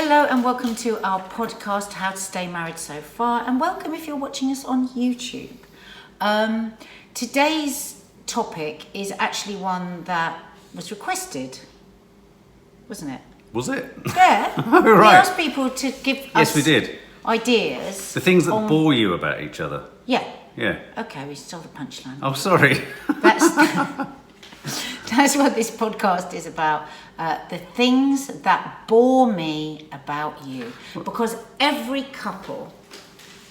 Hello and welcome to our podcast, How to Stay Married So Far, and welcome if you're watching us on YouTube. Today's topic is actually one that was requested, wasn't it? Was it? Yeah. Oh, right. We asked people to give Yes, us we did. ideas. The things that bore you about each other. Yeah. Yeah. Okay, we stole the punchline. Oh, sorry. That's what this podcast is about. The things that bore me about you. Because every couple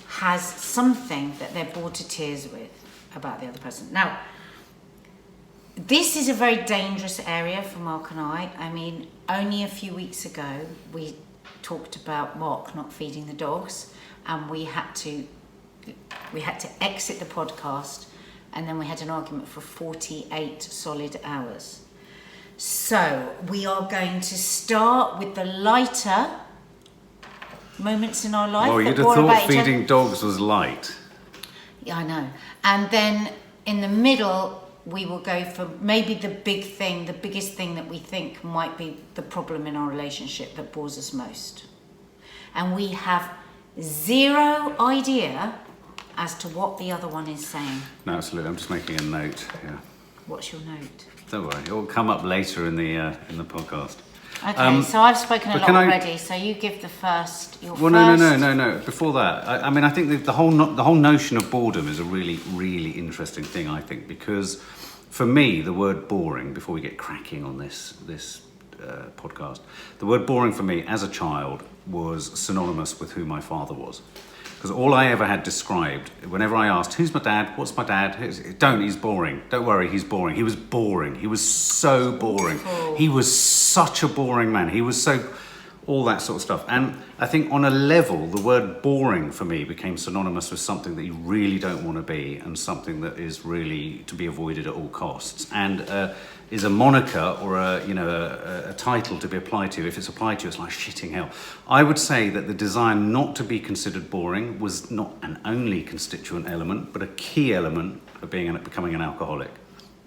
has something that they're bored to tears with about the other person. Now, this is a very dangerous area for Mark and I. I mean, only a few weeks ago, we talked about Mark not feeding the dogs, and we had to exit the podcast, and then we had an argument for 48 solid hours. So we are going to start with the lighter moments in our life. Well, you'd have thought feeding dogs was light. Yeah, I know. And then in the middle, we will go for maybe the biggest thing that we think might be the problem in our relationship that bores us most. And we have zero idea as to what the other one is saying. No, absolutely. I'm just making a note. Yeah. What's your note? Don't worry. It will come up later in the podcast. Okay, so I've spoken a lot already. So you give the first. No. Before that, I mean, I think the whole notion of boredom is a really, really interesting thing. I think because for me, the word boring. Before we get cracking on this podcast, the word boring for me as a child was synonymous with who my father was. Because all I ever had described, whenever I asked, who's my dad? What's my dad? He's boring. Don't worry, he's boring. He was boring. He was so boring. Oh. He was such a boring man. He was so, all that sort of stuff. And I think on a level, the word boring for me became synonymous with something that you really don't want to be and something that is really to be avoided at all costs. And is a moniker or a title to be applied to. If it's applied to you, it's like shitting hell. I would say that the desire not to be considered boring was not an only constituent element, but a key element of becoming an alcoholic,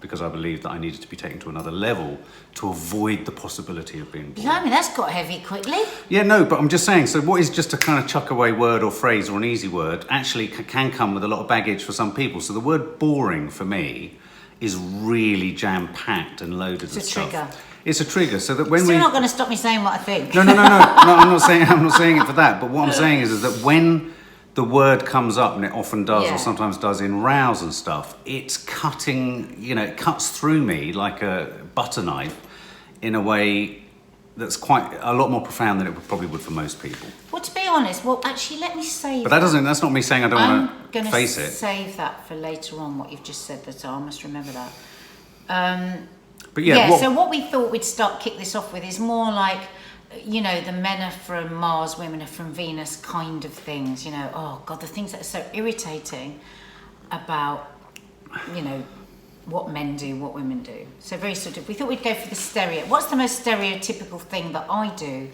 because I believed that I needed to be taken to another level to avoid the possibility of being boring. I mean, that's got heavy quickly. Yeah, no, but I'm just saying, so what is just a kind of chuck away word or phrase or an easy word actually can come with a lot of baggage for some people. So the word boring for me is really jam-packed and loaded with stuff. It's a trigger. It's a trigger, so that when Still not going to stop me saying what I think. No, I'm not saying it for that. But what I'm saying is that when the word comes up, and it often does, or sometimes does in rows and stuff, it's cutting. It cuts through me like a butter knife in a way that's quite a lot more profound than it probably would for most people. Well, to be honest, actually, let me save. But that's not me saying I don't want to face it. I'm going to save that for later on. What you've just said, that I must remember that. But yeah. So what we thought we'd kick this off with is more like, the men are from Mars, women are from Venus kind of things. Oh God, the things that are so irritating about, what men do, what women do. So very we thought we'd go for the what's the most stereotypical thing that I do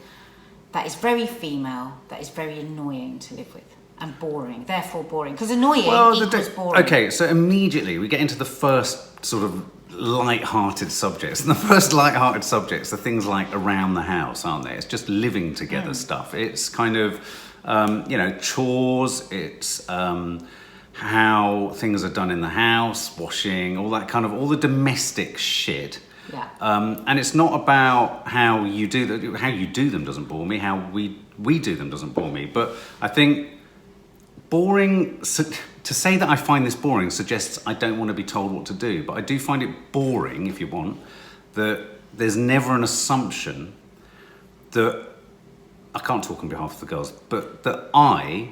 that is very female, that is very annoying to live with and boring, therefore boring, because annoying equals boring. Okay, so immediately we get into the first sort of light-hearted subjects. And the first light-hearted subjects are things like around the house, aren't they? It's just living together stuff. It's kind of, chores, it's how things are done in the house, washing, all the domestic shit. Yeah. And it's not about how you do them doesn't bore me. How we do them doesn't bore me. But I think boring, to say that I find this boring suggests I don't want to be told what to do. But I do find it boring, if you want, that there's never an assumption that, I can't talk on behalf of the girls, but that I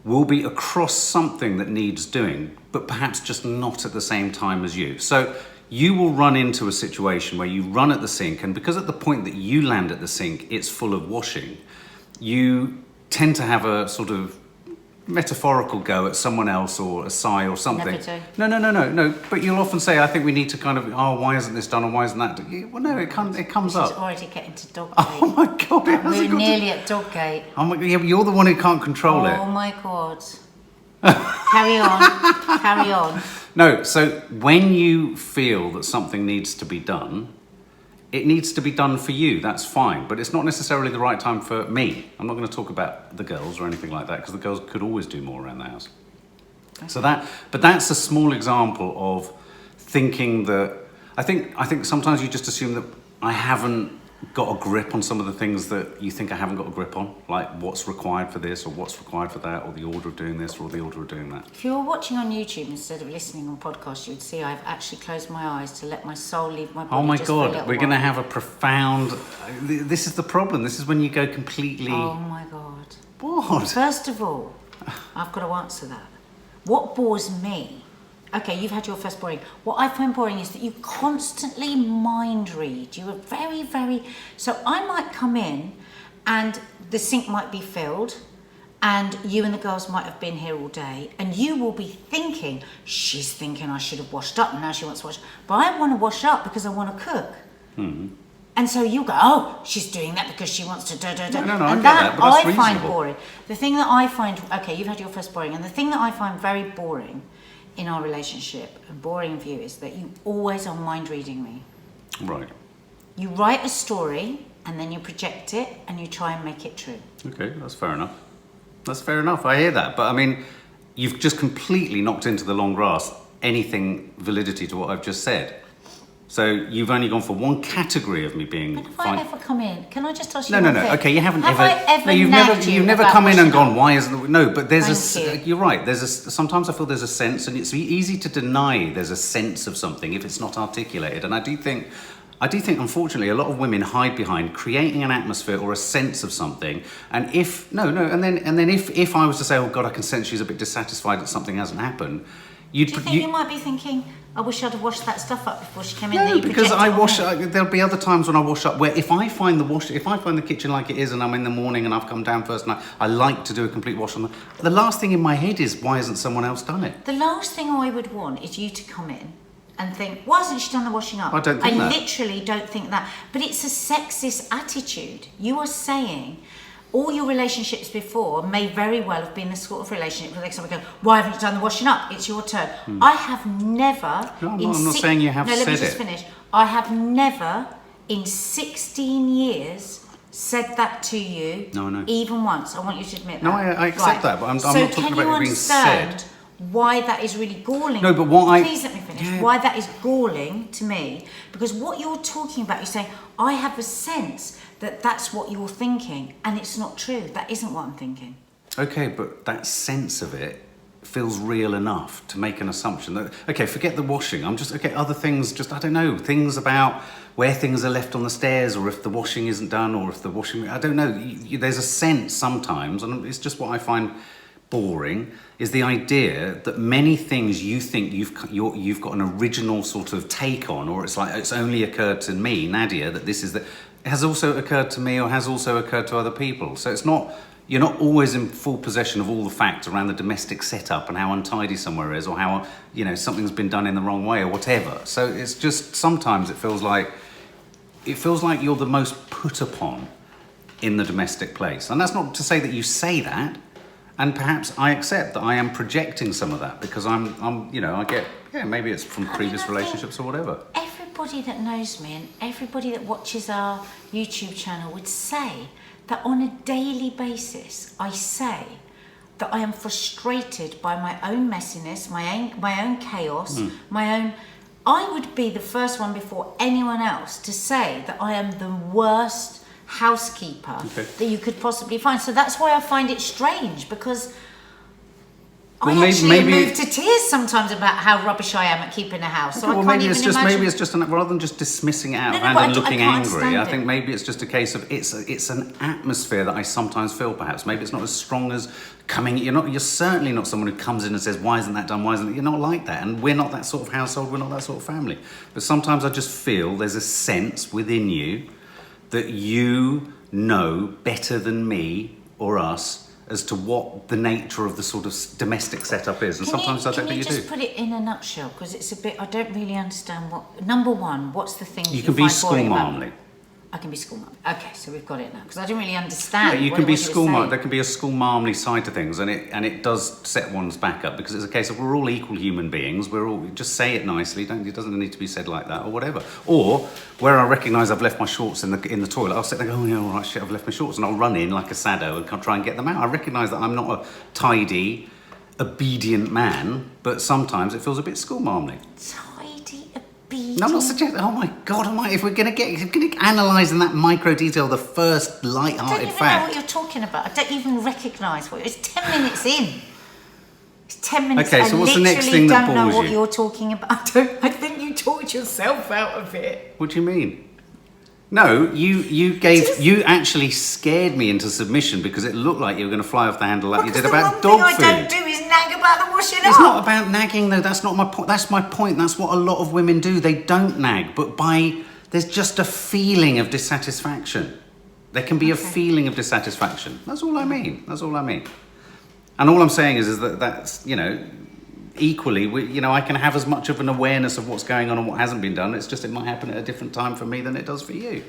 will be across something that needs doing, but perhaps just not at the same time as you. So you will run into a situation where you run at the sink, and because at the point that you land at the sink, it's full of washing, you tend to have a sort of metaphorical go at someone else or a sigh or something. Never do. No. But you'll often say, I think we need to kind of, why isn't this done or why isn't that done? Well, no, it comes up. It's already getting to dog gate. Oh my God. We're nearly at dog gate. Oh my God, yeah, but you're the one who can't control it. Oh my God. Carry on. No, so when you feel that something needs to be done, it needs to be done for you. That's fine, but it's not necessarily the right time for me. I'm not going to talk about the girls or anything like that, because the girls could always do more around the house. Okay. So but that's a small example of thinking that I think sometimes you just assume that I haven't got a grip on some of the things that you think I haven't got a grip on, like what's required for this or what's required for that, or the order of doing this or the order of doing that. If you were watching on YouTube instead of listening on podcast, you would see I've actually closed my eyes to let my soul leave my body. Oh my just for a God, little we're going to while. have a profound... This is the problem. This is when you go completely... Oh my God. What? First of all, I've got to answer that. What bores me? Okay, you've had your first boring. What I find boring is that you constantly mind read. You are very, very... So I might come in and the sink might be filled and you and the girls might have been here all day and you will be thinking, she's thinking I should have washed up and now she wants to wash. But I want to wash up because I want to cook. Mm-hmm. And so you go, oh, she's doing that because she wants to No, and I get that but that's I find reasonable. boring. The thing that I find... Okay, you've had your first boring. And the thing that I find very boring in our relationship, and boring view, is that you always are mind reading me. Right. You write a story and then you project it and you try and make it true. Okay, that's fair enough. That's fair enough. I hear that. But I mean, you've just completely knocked into the long grass anything validity to what I've just said. So you've only gone for one category of me being But if fine. I ever come in, can I just ask you No. one thing? Okay, you haven't Have ever. I ever No, you've nagged you never about come in and washing gone. up? Why isn't no? But there's Thank you. You're right. There's a. Sometimes I feel there's a sense, and it's easy to deny there's a sense of something if it's not articulated. And I do think, unfortunately, a lot of women hide behind creating an atmosphere or a sense of something. And if and then if I was to say, oh God, I can sense she's a bit dissatisfied that something hasn't happened, Do you think you might be thinking, I wish I'd have washed that stuff up before she came in? No, because I wash. There'll be other times when I wash up where if I find the kitchen like it is, and I'm in the morning and I've come down first, and I like to do a complete wash on the last thing in my head is, why hasn't someone else done it? The last thing I would want is you to come in and think, why hasn't she done the washing up? I don't think that. I literally don't think that. But it's a sexist attitude. You are saying all your relationships before may very well have been the sort of relationship where someone goes, why haven't you done the washing up? It's your turn. I have never... No, I'm not saying you have let me said just it. finish. I have never, in 16 years, said that to you, No. even once. I want you to admit that. No, I accept that, but I'm not talking about it being said. Why that is really galling? No, but what Please let me finish. Yeah. Why that is galling to me, because what you're talking about, you're saying, I have a sense that that's what you're thinking, and it's not true. That isn't what I'm thinking. Okay, but that sense of it feels real enough to make an assumption that, okay, forget the washing. Other things, I don't know, things about where things are left on the stairs, or if the washing isn't done, or if the washing, I don't know. There's a sense sometimes, and it's just what I find boring, is the idea that many things you think you've got an original sort of take on, or it's like it's only occurred to me, Nadia, that this is the... It has also occurred to me, or has also occurred to other people. So it's not... You're not always in full possession of all the facts around the domestic setup and how untidy somewhere is, or how, something's been done in the wrong way or whatever. So it's just, sometimes it feels like you're the most put upon in the domestic place. And that's not to say that you say that. And perhaps I accept that I am projecting some of that because I get, maybe it's from previous relationships or whatever. Everybody that knows me and everybody that watches our YouTube channel would say that on a daily basis, I say that I am frustrated by my own messiness, my own chaos, I would be the first one before anyone else to say that I am the worst housekeeper that you could possibly find. So that's why I find it strange, because I actually move to tears sometimes about how rubbish I am at keeping a house. So I can't maybe even it's just imagine. maybe it's just rather than just dismissing it out of No, hand but and I looking can't angry. stand I it. think maybe it's just a case of it's an atmosphere that I sometimes feel. Perhaps maybe it's not as strong as coming. You're certainly not someone who comes in and says, "Why isn't that done? Why isn't it?" You're not like that, and we're not that sort of household. We're not that sort of family. But sometimes I just feel there's a sense within you that you know better than me or us as to what the nature of the sort of domestic setup is, and sometimes I don't think you do. Can you just put it in a nutshell, because it's a bit, I don't really understand what. Number one, what's the thing You you can be find boring about me? school-marmly. I can be school mum. Okay, so we've got it now because I didn't really understand. You what can it be was you were school mum. saying. There can be a school marmly side to things, and it does set one's back up because it's a case of we're all equal human beings. We're all just say it nicely. It doesn't need to be said like that or whatever. Or where I recognise I've left my shorts in the toilet, I'll sit there and go, oh yeah, all right, shit, I've left my shorts, and I'll run in like a sado and try and get them out. I recognise that I'm not a tidy, obedient man, but sometimes it feels a bit school marmly. Tidy, obedient. No, I'm not suggesting. Oh my God, if we're going to analyse in that micro detail the first light-hearted I don't even know fact. what you're talking about. I don't even recognise what it's 10 minutes in. It's 10 minutes. Okay, so what's the next thing that I don't know bores what you? you're talking about. I think you talked yourself out of it. What do you mean? No, you actually scared me into submission because it looked like you were going to fly off the handle like you did about dog one food. thing I don't do is nag about the washing up. It's not about nagging though. That's not my point. That's my point. That's what a lot of women do. They don't nag, but there's just a feeling of dissatisfaction. There can be a feeling of dissatisfaction. That's all I mean. And all I'm saying is that that's, equally, I can have as much of an awareness of what's going on and what hasn't been done. It's just it might happen at a different time for me than it does for you.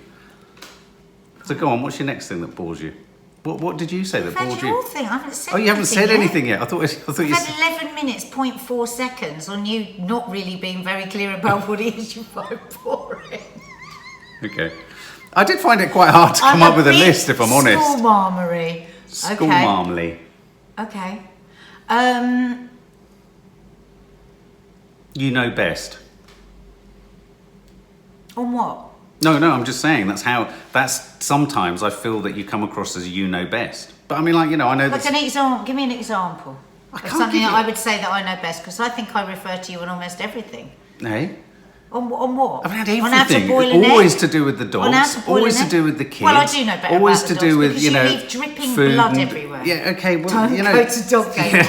So go on, what's your next thing that bores you? What did you say that bored you? Your thing. I haven't said Oh, you haven't said yet. anything yet. I thought you I've said... had 11 minutes, 0.4 seconds on you not really being very clear about what it is you find boring. Okay. I did find it quite hard to come up with a list, if I'm honest. School marmery. School Okay. marmly. Okay. You know best. On what? No, I'm just saying that's sometimes I feel that you come across as you know best. But I mean, I know Like that. an example. Give me an example of can't something give that you- I would say that I know best because I think I refer to you on almost everything. Hey? On what? I've had On how to everything. boil an Always egg? to do with the On how dogs. to boil Always an to egg? do with the kids. Well, I do know better Always about to the do dogs with because you leave dripping food blood and- everywhere. Yeah. Okay. Well, Don't go to dog game.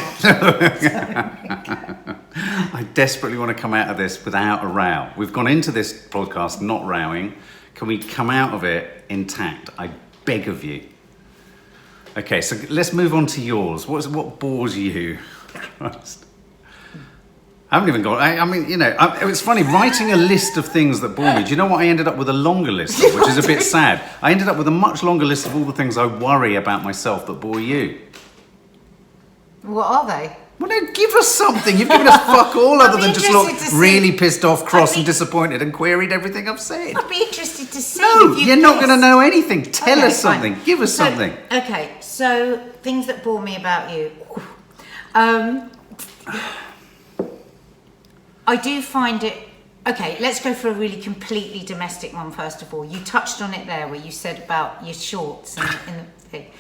I desperately want to come out of this without a row. We've gone into this podcast not rowing. Can we come out of it intact? I beg of you. Okay, so let's move on to yours. What bores you? Christ. I haven't even got... it's funny, writing a list of things that bore me. Do you know what I ended up with a longer list of, which is a bit sad? I ended up with a much longer list of all the things I worry about myself that bore you. What are they? Well, no, give us something. You've given us fuck all other than just look interested to see- really pissed off, cross I'd and be- disappointed and queried everything I've said. I'd be interested to see. No, if you you're not going to guessed. know anything. Tell Okay, us something. fine. Give us So- something. Okay, so things that bore me about you. I do find it... Okay, let's go for a really completely domestic one first of all. You touched on it there where you said about your shorts and in the thing.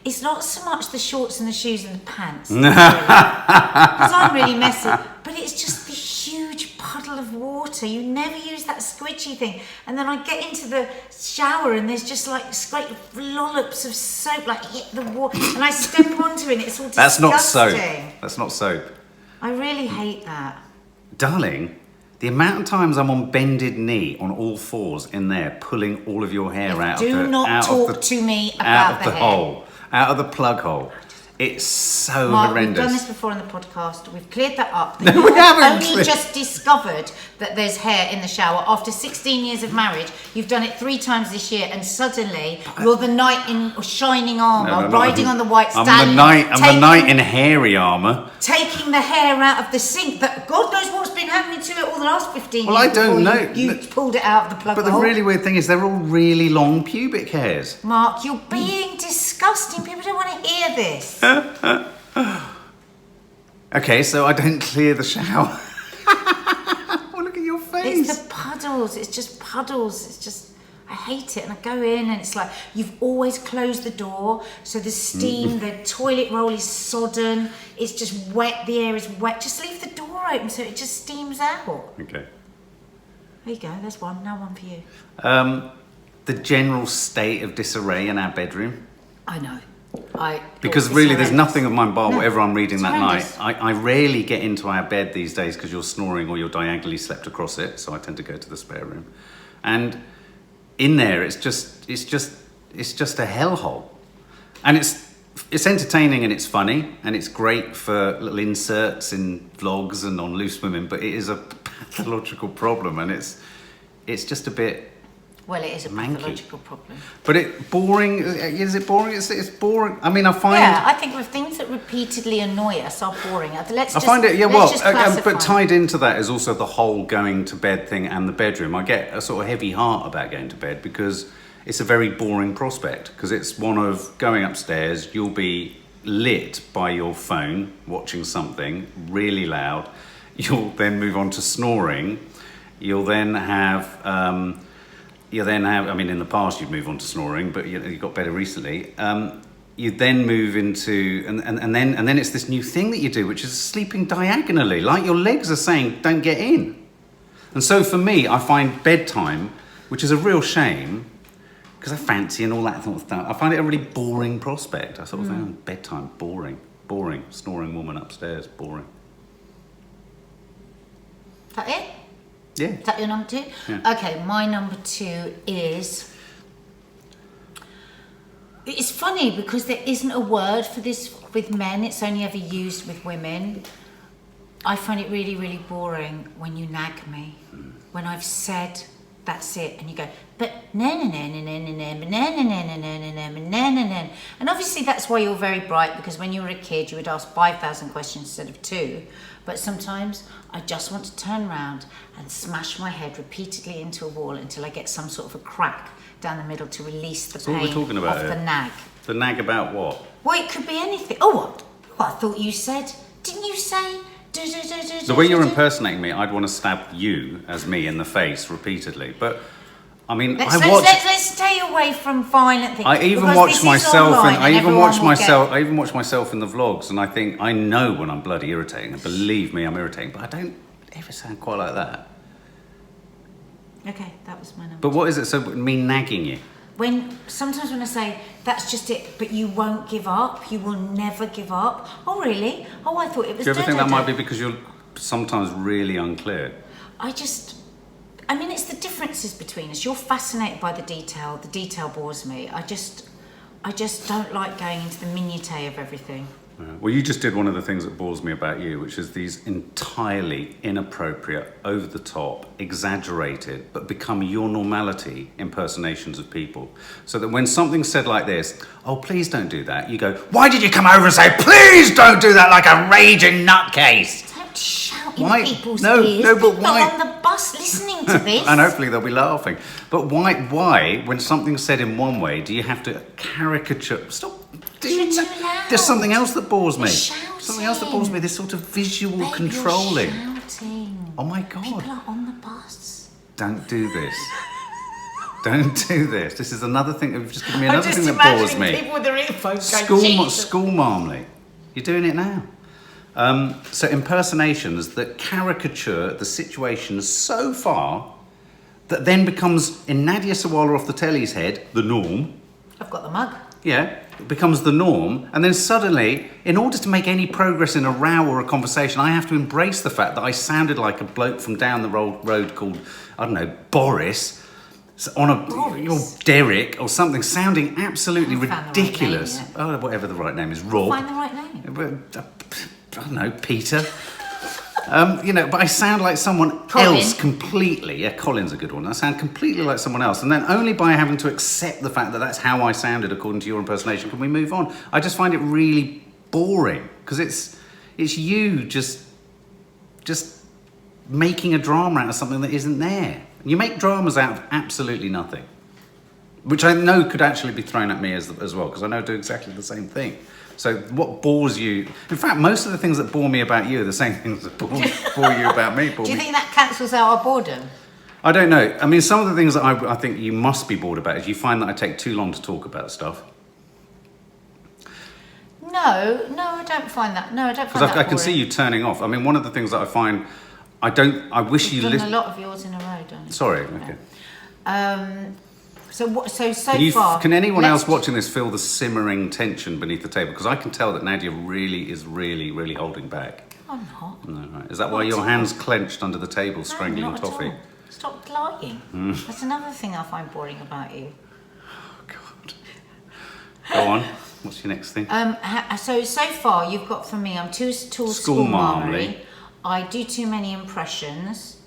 It's not so much the shorts and the shoes and the pants. Because I'm really messy. But it's just the huge puddle of water. You never use that squidgy thing. And then I get into the shower and there's just like great lollops of soap like hit the water. And I step onto it and it's all That's disgusting. not soap. That's not soap. I really hate that. Darling, the amount of times I'm on bended knee, on all fours in there, pulling all of your hair out Do of the... not out talk of the, to me out about of the the hair. hole. Out of the plug hole. It's so Mark, horrendous. we've done this before on the podcast. We've cleared that up. No, You we have haven't only cleared- just discovered that there's hair in the shower after 16 years of marriage. You've done it 3 times this year, and suddenly you're the knight in shining armour, riding on the white stallion. I'm the knight in hairy armour. Taking the hair out of the sink. That God knows what's been happening to it all the last 15 years. Well, I don't before know. You pulled it out of the plug But the hole. really weird thing is they're all really long pubic hairs. Mark, you're being disgusting. People don't want to hear this. Okay, so I don't clear the shower. Oh, look at your face. It's the puddles. It's just puddles. It's just, I hate it. And I go in and it's like, you've always closed the door. So the steam, the toilet roll is sodden. It's just wet. The air is wet. Just leave the door open so it just steams out. Okay. There you go. There's one. Now one for you. The general state of disarray in our bedroom. I know. Because really, there's nothing of mine bar No, whatever I'm reading it's that horrendous. night. I rarely get into our bed these days because you're snoring or you're diagonally slept across it. So I tend to go to the spare room, and in there it's just a hellhole, and it's entertaining and it's funny and it's great for little inserts in vlogs and on Loose Women, but it is a pathological problem and it's just a bit Well, it is a manky. pathological problem. But boring, is it boring? It's boring. I mean, I find... Yeah, I think with things that repeatedly annoy us are boring. I find it, but tied into that is also the whole going to bed thing and the bedroom. I get a sort of heavy heart about going to bed because it's a very boring prospect, because it's one of going upstairs, you'll be lit by your phone, watching something really loud. You'll then move on to snoring. You'll then have, I mean, in the past you'd move on to snoring, but you got better recently. You then move into, and then it's this new thing that you do, which is sleeping diagonally, like your legs are saying, don't get in. And so for me, I find bedtime, which is a real shame, because I fancy and all that sort of stuff, I find it a really boring prospect. I sort of think, bedtime, boring, snoring woman upstairs, boring. Is that it? Yeah. Is that your number 2? Yeah. Okay, my number 2 is... It's funny because there isn't a word for this with men. It's only ever used with women. I find it really, really boring when you nag me. When I've said, that's it, and you go, but and obviously that's why you're very bright, because when you were a kid you would ask 5,000 questions instead of 2. But sometimes I just want to turn around and smash my head repeatedly into a wall until I get some sort of a crack down the middle to release the pain what we're talking about of here. the nag. The nag about what? Well, it could be anything. Oh, what? I thought you said, didn't you say? The way you're impersonating me, I'd want to stab you as me in the face repeatedly. But I mean, let's stay away from violent things. I even watch myself, and I even watch myself in the vlogs, and I think I know when I'm bloody irritating. And believe me, I'm irritating, but I don't ever sound quite like that. Okay, that was my number. But what is it? So me nagging you? Sometimes when I say that's just it, but you won't give up, you will never give up. Oh really? Oh, I thought it was. Do you ever think that might be because you're sometimes really unclear? I mean, it's the differences between us. You're fascinated by the detail. The detail bores me. I just don't like going into the minutiae of everything. Well, you just did one of the things that bores me about you, which is these entirely inappropriate, over-the-top, exaggerated, but become your normality impersonations of people. So that when something's said like this, oh, please don't do that, you go, why did you come over and say, please don't do that, like a raging nutcase? Don't shout in people's ears. No, but People why? On the bus listening to this. And hopefully they'll be laughing. But why, when something's said in one way, do you have to caricature? Stop. You're too loud. There's something else that bores me. You're shouting. Something else that bores me. This sort of visual controlling. You're shouting. Oh my God. People are on the bus. Don't do this. Don't do this. This is another thing. You've just given me another thing that bores me. People with their earphones going, School marmley. You're doing it now. So impersonations that caricature the situation so far that then becomes, in NADIA Sawalha-Adderleys' head, the norm. I've got the mug. Yeah, it becomes the norm, and then suddenly, in order to make any progress in a row or a conversation, I have to embrace the fact that I sounded like a bloke from down the road called, I don't know, Boris, or Derek or something, sounding absolutely ridiculous. Right Oh, whatever the right name is, Rob. Find the right name. I don't know, Peter. But I sound like someone else completely. Yeah, Colin's a good one. I sound completely like someone else. And then only by having to accept the fact that that's how I sounded according to your impersonation can we move on. I just find it really boring because it's you just making a drama out of something that isn't there. You make dramas out of absolutely nothing, which I know could actually be thrown at me as well, because I know I do exactly the same thing. So what bores you? In fact, most of the things that bore me about you are the same things that bore you about me. Do you think that cancels out our boredom? I don't know. I mean, some of the things that I think you must be bored about is you find that I take too long to talk about stuff. No, I don't find that. No, I don't find that Because I can see you turning off. I mean, one of the things that I find, I wish you listened. A lot of yours in a row, don't you? Sorry. Okay. Can anyone else watching this feel the simmering tension beneath the table? Because I can tell that Nadia really is really holding back. I'm not. No, right. Is that why your hands clenched under the table, strangling toffee? Stop lying. That's another thing I find boring about you. Oh God. Go on. What's your next thing? So far you've got from me, I'm too tall school marmley. I do too many impressions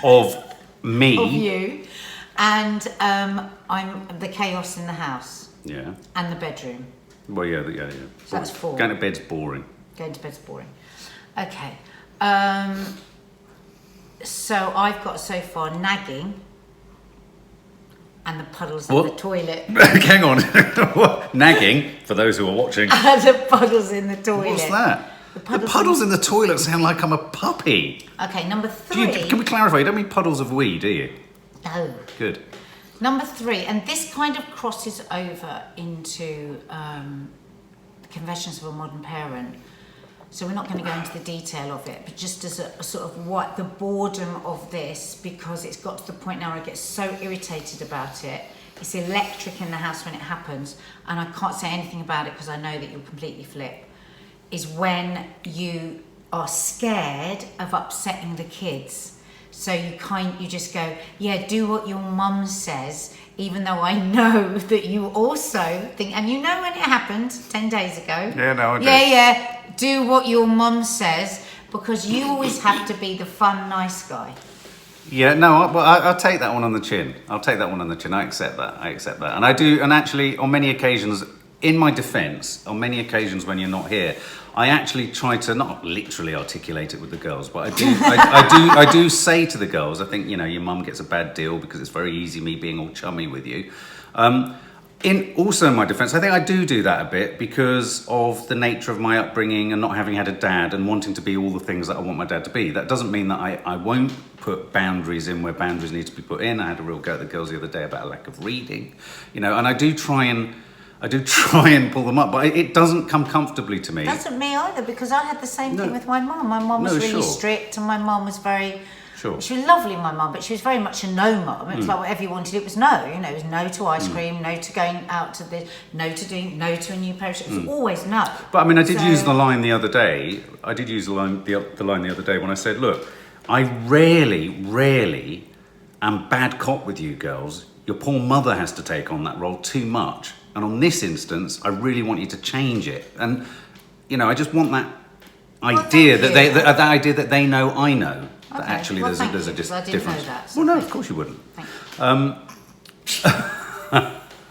of me. Of you. And I'm the chaos in the house. Yeah. And the bedroom. Well, yeah. So that's 4. Going to bed's boring. Going to bed's boring. Okay. So I've got so far nagging and the puddles in the toilet. Hang on. What? Nagging, for those who are watching. And the puddles in the toilet. What's that? The puddles in the toilet sound like I'm a puppy. Okay, number 3. Can we clarify? You don't mean puddles of wee, do you? No. Good. Number 3, and this kind of crosses over into the conventions of a modern parent. So we're not going to go into the detail of it, but just as a sort of what the boredom of this, because it's got to the point now where I get so irritated about it. It's electric in the house when it happens, and I can't say anything about it because I know that you'll completely flip, is when you are scared of upsetting the kids. So you just go, yeah, do what your mum says, even though I know that you also think, and you know when it happened 10 days ago. Yeah, no, I do. Yeah, do what your mum says, because you always have to be the fun, nice guy. Yeah, no, I'll take that one on the chin. I accept that. And I do, and actually, on many occasions, in my defence, on many occasions when you're not here, I actually try to not literally articulate it with the girls, but I do say to the girls, I think, you know, your mum gets a bad deal because it's very easy me being all chummy with you. In my defence, I think I do that a bit because of the nature of my upbringing and not having had a dad and wanting to be all the things that I want my dad to be. That doesn't mean that I won't put boundaries in where boundaries need to be put in. I had a real go at the girls the other day about a lack of reading, you know, and I do try and pull them up, but it doesn't come comfortably to me. Doesn't me either, because I had the same thing with my mum. My mum was really strict, and my mum was very... Sure. She was lovely, my mum, but she was very much a no mum. It was like whatever you wanted, it was no. You know, it was no to ice cream, no to going out to this, no to a new pair of shoes. It was always no. But I mean, I did use the line the other day. The line the other day when I said, look, I rarely am bad cop with you girls. Your poor mother has to take on that role too much. And on this instance, I really want you to change it. And, you know, I just want that idea that idea that they know I know. That actually there's a difference. I didn't know that. Well, no, of course you wouldn't. Thank you.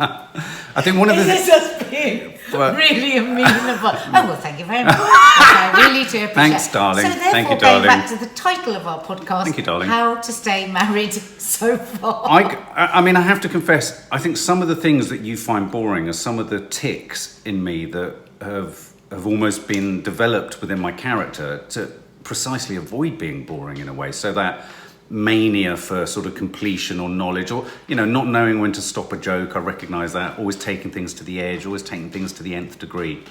I think one of the This has been really amenable. Oh, well, thank you very much. I really do appreciate it. Thanks, darling. So therefore, Thank you, going darling. back to the title of our podcast, Thank you, darling. How to Stay Married So Far. I mean, I have to confess, I think some of the things that you find boring are some of the tics in me that have almost been developed within my character to precisely avoid being boring in a way, so that mania for sort of completion or knowledge, or, you know, not knowing when to stop a joke, I recognise that, always taking things to the edge, always taking things to the nth degree.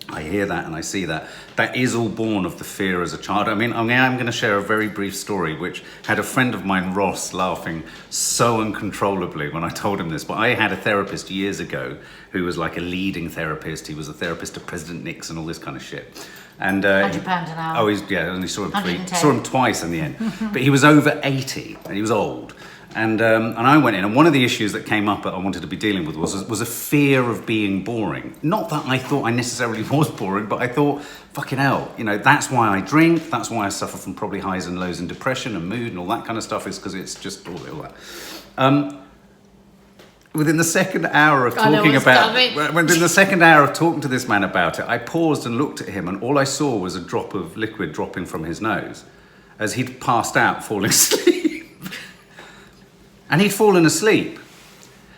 I hear that and I see that. That is all born of the fear as a child. I mean, I'm going to share a very brief story which had a friend of mine, Ross, laughing so uncontrollably when I told him this. But I had a therapist years ago who was like a leading therapist. He was a therapist to President Nixon, all this kind of shit. And £100 an hour. Oh, I only saw him twice in the end. But he was over 80 and he was old. And I went in, and one of the issues that came up that I wanted to be dealing with was a fear of being boring. Not that I thought I necessarily was boring, but I thought, fucking hell, you know, that's why I drink, that's why I suffer from probably highs and lows and depression and mood and all that kind of stuff, is because it's just all that. Within the second hour of talking to this man about it, I paused and looked at him, and all I saw was a drop of liquid dropping from his nose as he'd passed out, falling asleep. And he'd fallen asleep.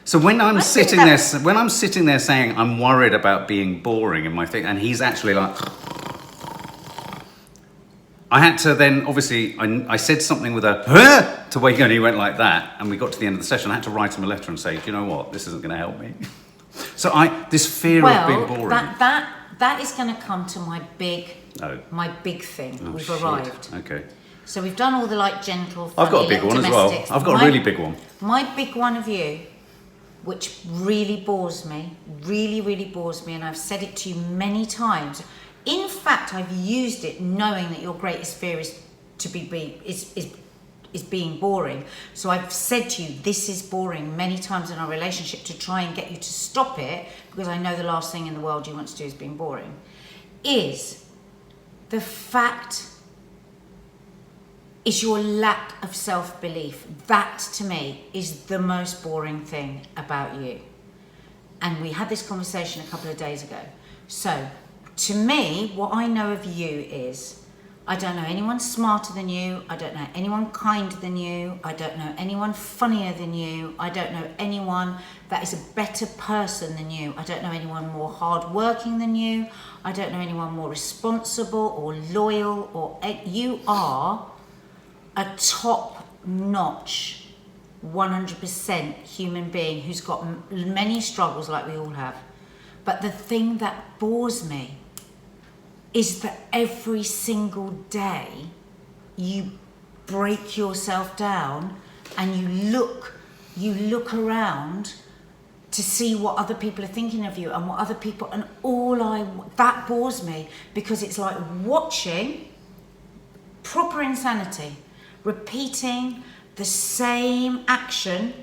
So when I'm sitting there saying I'm worried about being boring in my thing, and he's actually like, I had to then, obviously, I said something with a to wake up, and he went like that, and we got to the end of the session. I had to write him a letter and say, do you know what, this isn't going to help me. So this fear of being boring. That is going to come to my big thing. Oh, We've shit. arrived. Okay. So we've done all the gentle, funny, I've got a big one as well. I've got a really big one. My big one of you, which really bores me, and I've said it to you many times. In fact, I've used it knowing that your greatest fear is being boring. So I've said to you, this is boring many times in our relationship to try and get you to stop it, because I know the last thing in the world you want to do is being boring, is the fact is your lack of self-belief. That, to me, is the most boring thing about you. And we had this conversation a couple of days ago. So, to me, what I know of you is, I don't know anyone smarter than you. I don't know anyone kinder than you. I don't know anyone funnier than you. I don't know anyone that is a better person than you. I don't know anyone more hardworking than you. I don't know anyone more responsible or loyal. You are a top-notch, 100% human being who's got many struggles like we all have. But the thing that bores me is that every single day you break yourself down and you look around to see what other people are thinking of you and what other people, and that bores me, because it's like watching proper insanity, repeating the same action,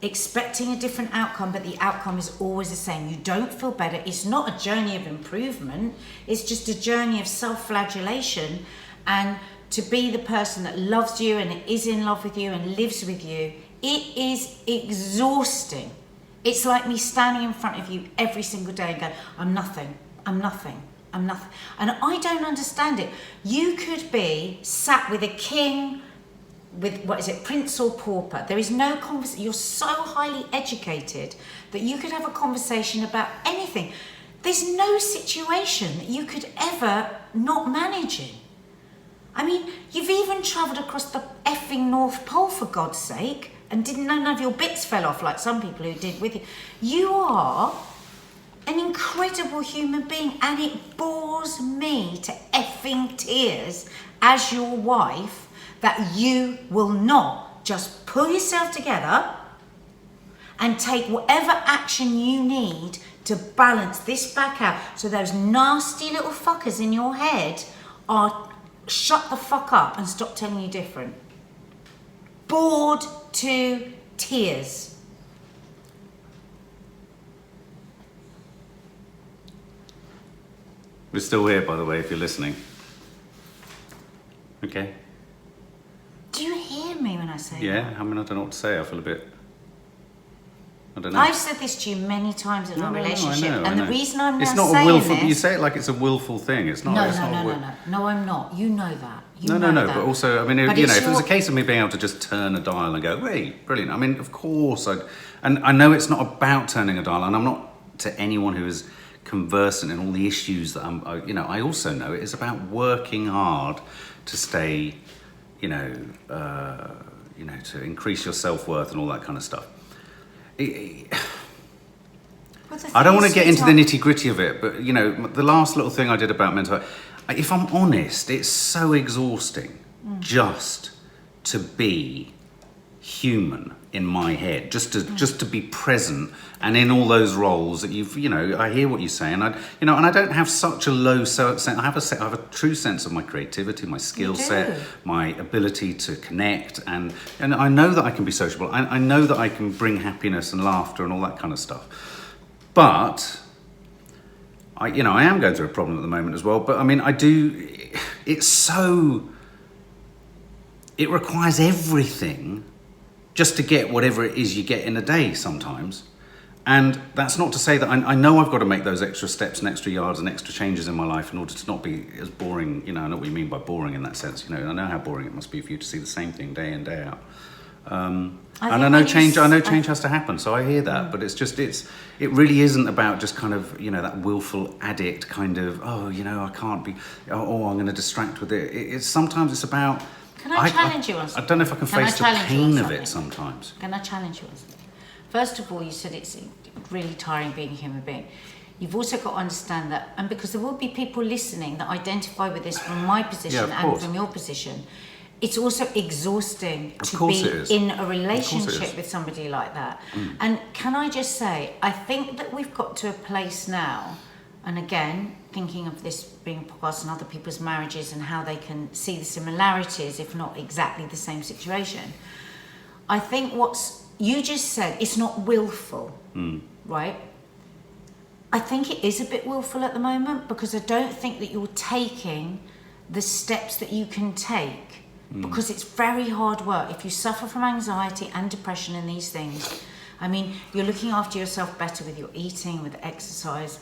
expecting a different outcome, but the outcome is always the same. You don't feel better. It's not a journey of improvement. It's just a journey of self-flagellation. And to be the person that loves you and is in love with you and lives with you, it is exhausting. It's like me standing in front of you every single day and going, I'm nothing, I'm nothing, I'm nothing. And I don't understand it. You could be sat with a king, with, prince or pauper. There is no conversation. You're so highly educated that you could have a conversation about anything. There's no situation that you could ever not manage in. I mean, you've even travelled across the effing North Pole, for God's sake, and none of your bits fell off like some people who did with you. You are an incredible human being, and it bores me to effing tears as your wife that you will not just pull yourself together and take whatever action you need to balance this back out, so those nasty little fuckers in your head are shut the fuck up and stop telling you different. Bored to tears. We're still here, by the way, if you're listening. Okay. Do you hear me when I say that? Yeah, I mean, I don't know what to say. I feel a bit... I don't know. I've said this to you many times in our relationship, I know. the reason I'm it's now not saying a willful, this... You say it like it's a willful thing. It's not. No, I'm not. You know that. No. But also, I mean, if it was a case of me being able to just turn a dial and go, hey, brilliant. I mean, of course, and I know it's not about turning a dial, and I'm not, to anyone who is conversant in all the issues that I also know it is about working hard to stay, to increase your self-worth and all that kind of stuff. I don't want to get into the nitty-gritty of it, but, the last little thing I did about mental health, if I'm honest, it's so exhausting just to be human in my head, just to be present and in all those roles that I hear what you're saying, and I don't have such a low sense. I have a true sense of my creativity, my skill set, my ability to connect, and I know that I can be sociable. I know that I can bring happiness and laughter and all that kind of stuff. But I am going through a problem at the moment as well. But I mean, it requires everything just to get whatever it is you get in a day sometimes. And that's not to say that I know I've got to make those extra steps and extra yards and extra changes in my life in order to not be as boring. I know what you mean by boring in that sense. I know how boring it must be for you to see the same thing day in, day out. And I know change has to happen, so I hear that, but it really isn't about just kind of, that willful addict kind of, I can't be, I'm going to distract with it. Sometimes it's about... Can I challenge you on something? I don't know if I can face the pain of it sometimes. Can I challenge you on something? First of all, you said it's really tiring being a human being. You've also got to understand that, and because there will be people listening that identify with this from my position and from your position, it's also exhausting to be in a relationship with somebody like that. And can I just say, I think that we've got to a place now, and again, thinking of this being a podcast and other people's marriages and how they can see the similarities, if not exactly the same situation. I think you just said, it's not willful, right? I think it is a bit willful at the moment, because I don't think that you're taking the steps that you can take because it's very hard work. If you suffer from anxiety and depression and these things, I mean, you're looking after yourself better with your eating, with exercise,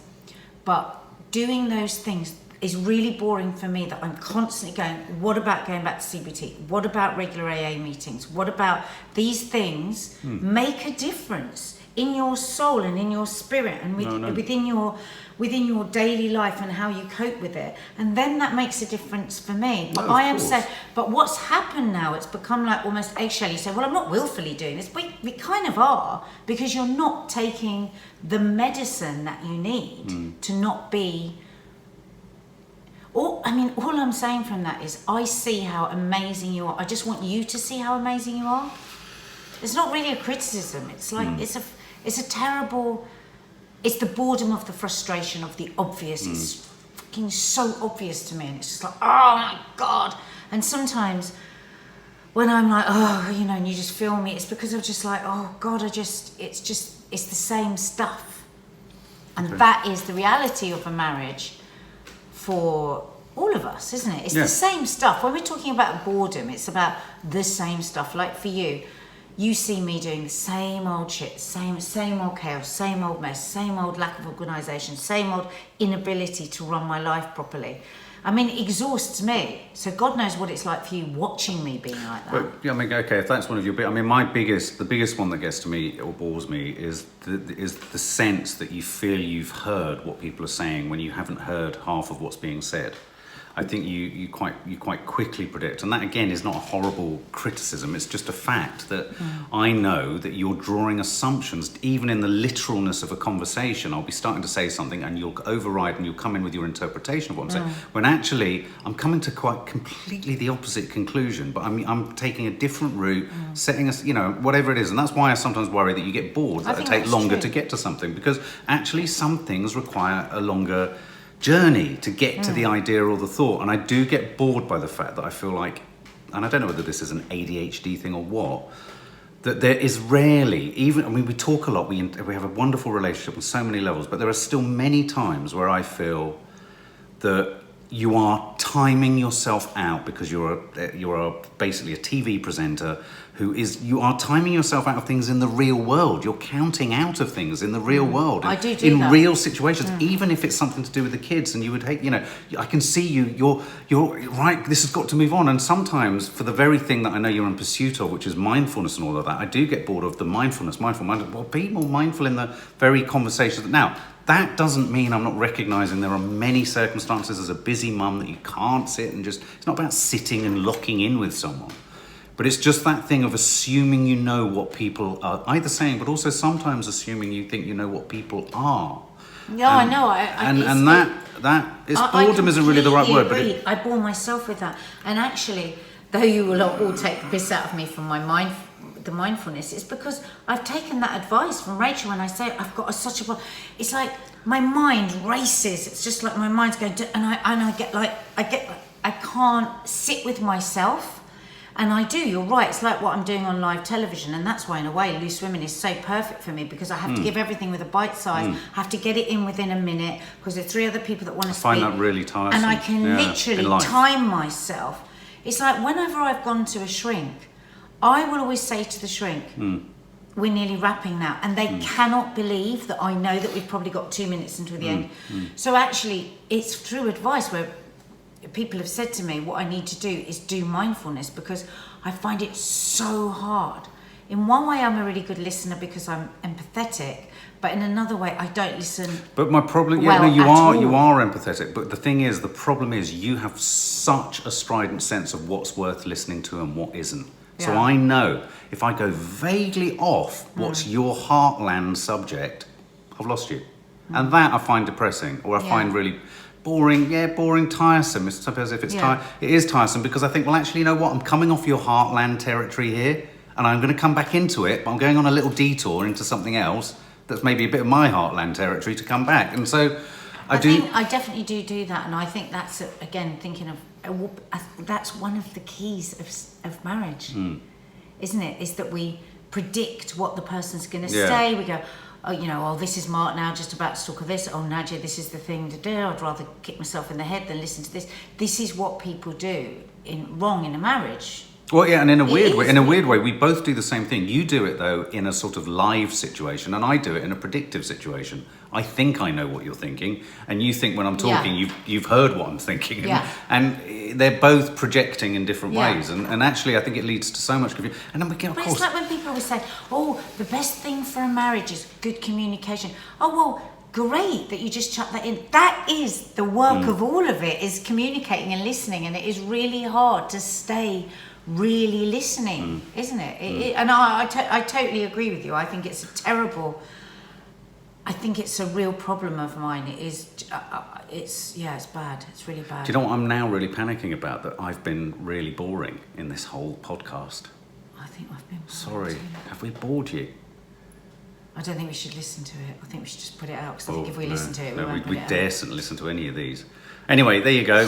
but doing those things is really boring for me, that I'm constantly going, what about going back to CBT? What about regular AA meetings? What about these things make a difference in your soul and in your spirit and within your daily life and how you cope with it? And then that makes a difference for me. But I am saying, but what's happened now, it's become like almost eggshell. You say, well, I'm not willfully doing this. We kind of are, because you're not taking the medicine that you need to not be. All I'm saying from that is I see how amazing you are. I just want you to see how amazing you are. It's not really a criticism. It's like, it's a terrible, it's the boredom of the frustration of the obvious. It's fucking so obvious to me. And it's just like, oh my God. And sometimes when I'm like, and you just feel me, it's because I'm just like, oh God, it's the same stuff. And that is the reality of a marriage for all of us, isn't it? It's the same stuff. When we're talking about boredom, it's about the same stuff. Like for you, you see me doing the same old shit, same old chaos, same old mess, same old lack of organisation, same old inability to run my life properly. I mean, it exhausts me. So God knows what it's like for you watching me being like that. But yeah, I mean, okay, if that's one of your the biggest one that gets to me or bores me is the sense that you feel you've heard what people are saying when you haven't heard half of what's being said. I think you quite quickly predict, and that again is not a horrible criticism. It's just a fact that I know that you're drawing assumptions, even in the literalness of a conversation. I'll be starting to say something, and you'll override, and you'll come in with your interpretation of what I'm saying. When actually, I'm coming to quite completely the opposite conclusion. But I'm taking a different route, setting us, whatever it is, and that's why I sometimes worry that you get bored, that it takes longer to get to something, because actually some things require a longer journey to get to the idea or the thought. And I do get bored by the fact that I feel like, and I don't know whether this is an ADHD thing or what, that there is rarely, we talk a lot, we have a wonderful relationship on so many levels, but there are still many times where I feel that you are timing yourself out because you're basically a TV presenter you are timing yourself out of things in the real world. You're counting out of things in the real world. I do in that. real situations, even if it's something to do with the kids, and you would hate, I can see you're right, this has got to move on. And sometimes for the very thing that I know you're in pursuit of, which is mindfulness and all of that, I do get bored of the mindful. Well, be more mindful in the very conversations. Now, that doesn't mean I'm not recognising there are many circumstances as a busy mum that you can't sit and it's not about sitting and locking in with someone. But it's just that thing of assuming you know what people are either saying, but also sometimes assuming you think you know what people are. Yeah, I know. Boredom isn't really the right word. But I bore myself with that. And actually, though you will all take the piss out of me from the mindfulness, it's because I've taken that advice from Rachel when I say I've got it's like my mind races. It's just like my mind's going to, and I get like I can't sit with myself. And I do, you're right, it's like what I'm doing on live television, and that's why in a way Loose Women is so perfect for me, because I have to give everything with a bite size, I have to get it in within a minute, because there's 3 other people that want to speak. I find that really tiresome. And I can literally time myself. It's like whenever I've gone to a shrink, I will always say to the shrink, we're nearly wrapping now, and they cannot believe that I know that we've probably got 2 minutes until the end. So actually, it's through advice where people have said to me, what I need to do is do mindfulness, because I find it so hard. In one way, I'm a really good listener because I'm empathetic, but in another way, I don't listen. But my problem, you are empathetic. But the problem is you have such a strident sense of what's worth listening to and what isn't. Yeah. So I know if I go vaguely off what's your heartland subject, I've lost you. And that I find depressing, or I find really boring, tiresome. It's as if it's it is tiresome, because I think, well, actually, you know what? I'm coming off your heartland territory here, and I'm going to come back into it, but I'm going on a little detour into something else that's maybe a bit of my heartland territory to come back. And so I definitely do that, and I think that's, again, thinking of, that's one of the keys of marriage, isn't it? Is that we predict what the person's going to say. We go, oh, you know, oh, this is Mark now, just about to talk of this. Oh, Nadia, this is the thing to do. I'd rather kick myself in the head than listen to this. This is what people do wrong in a marriage. Well, yeah, and in a weird way, we both do the same thing. You do it though in a sort of live situation, and I do it in a predictive situation. I think I know what you're thinking, and you think when I'm talking, you've heard what I'm thinking, and they're both projecting in different ways, and actually, I think it leads to so much confusion. And then we get, of course, it's like when people always say, "Oh, the best thing for a marriage is good communication." Oh well. Great that you just chuck that in. That is the work of all of it, is communicating and listening, and it is really hard to stay really listening, isn't it? And I totally agree with you. I think it's it's a real problem of mine. It is, it's bad. It's really bad. Do you know what I'm now really panicking about? That I've been really boring in this whole podcast. I think I've been bored. Sorry, have we bored you? I don't think we should listen to it. I think we should just put it out, because I think if we listen to it, we daresn't listen to any of these. Anyway, there you go.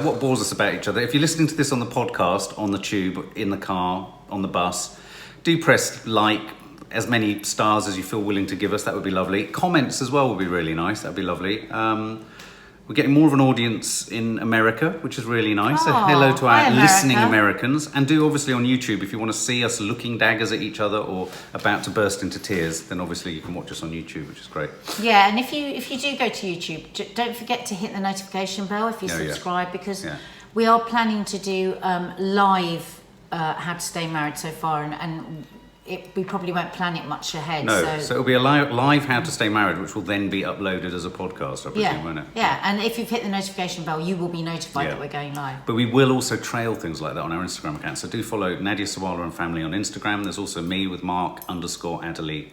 What bores us about each other? If you're listening to this on the podcast, on the tube, in the car, on the bus, do press like, as many stars as you feel willing to give us. That would be lovely. Comments as well would be really nice. That would be lovely. We're getting more of an audience in America, which is really nice. So hello to our listening Americans. And do obviously on YouTube, if you want to see us looking daggers at each other or about to burst into tears, then obviously you can watch us on YouTube, which is great. Yeah, and if you do go to YouTube, don't forget to hit the notification bell if you subscribe, because we are planning to do live How to Stay Married so far, and we probably won't plan it much ahead. No, so it'll be a live How to Stay Married, which will then be uploaded as a podcast, I presume, won't it? Yeah, and if you've hit the notification bell, you will be notified that we're going live. But we will also trail things like that on our Instagram account. So do follow Nadia, Sawalha and Family on Instagram. There's also me with Mark_Adderley.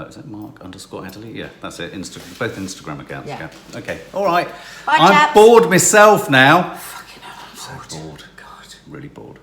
Is it Mark_Adderley? Yeah, that's it. Both Instagram accounts. Yeah. Okay. All right. Bye, I'm chaps. bored myself now. Fucking hell, I'm so bored. God, really bored.